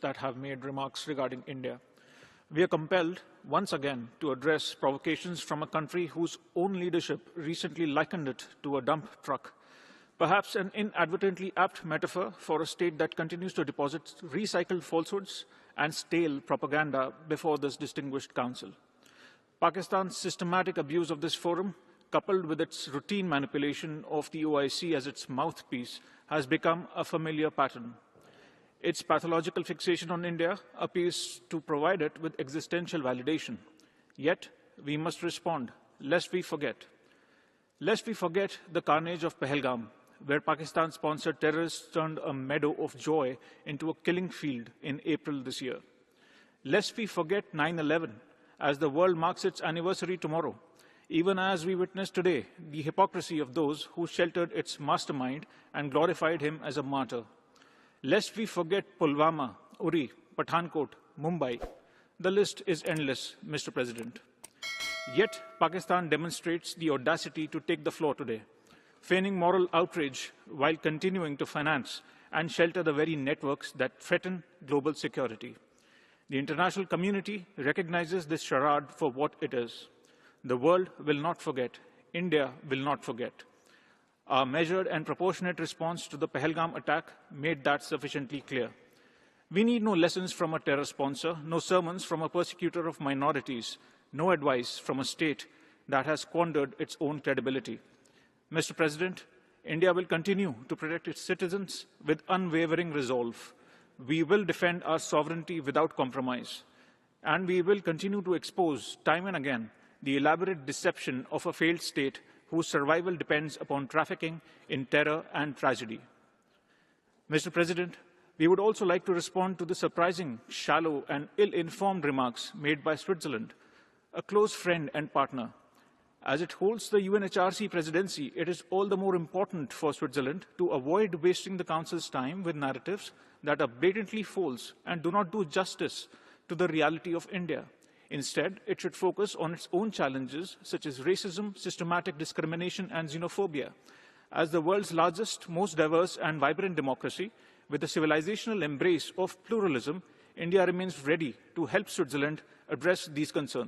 that have made remarks regarding India. We are compelled, once again, to address provocations from a country whose own leadership recently likened it to a dump truck, perhaps an inadvertently apt metaphor for a state that continues to deposit recycled falsehoods and stale propaganda before this distinguished council. Pakistan's systematic abuse of this forum, coupled with its routine manipulation of the OIC as its mouthpiece, has become a familiar pattern. Its pathological fixation on India appears to provide it with existential validation. Yet, we must respond, lest we forget. Lest we forget the carnage of Pahalgam, where Pakistan-sponsored terrorists turned a meadow of joy into a killing field in April this year. Lest we forget 9/11, as the world marks its anniversary tomorrow, even as we witness today the hypocrisy of those who sheltered its mastermind and glorified him as a martyr. Lest we forget Pulwama, Uri, Pathankot, Mumbai. The list is endless, Mr. President. Yet, Pakistan demonstrates the audacity to take the floor today, feigning moral outrage while continuing to finance and shelter the very networks that threaten global security. The international community recognizes this charade for what it is. The world will not forget. India will not forget. Our measured and proportionate response to the Pahalgam attack made that sufficiently clear. We need no lessons from a terror sponsor, no sermons from a persecutor of minorities, no advice from a state that has squandered its own credibility. Mr. President, India will continue to protect its citizens with unwavering resolve. We will defend our sovereignty without compromise, and we will continue to expose time and again the elaborate deception of a failed state whose survival depends upon trafficking in terror and tragedy. Mr. President, we would also like to respond to the surprising, shallow and ill-informed remarks made by Switzerland, a close friend and partner. As it holds the UNHRC presidency, it is all the more important for Switzerland to avoid wasting the Council's time with narratives that are blatantly false and do not do justice to the reality of India. Instead, it should focus on its own challenges, such as racism, systematic discrimination, and xenophobia. As the world's largest, most diverse, and vibrant democracy, with a civilizational embrace of pluralism, India remains ready to help Switzerland address these concerns.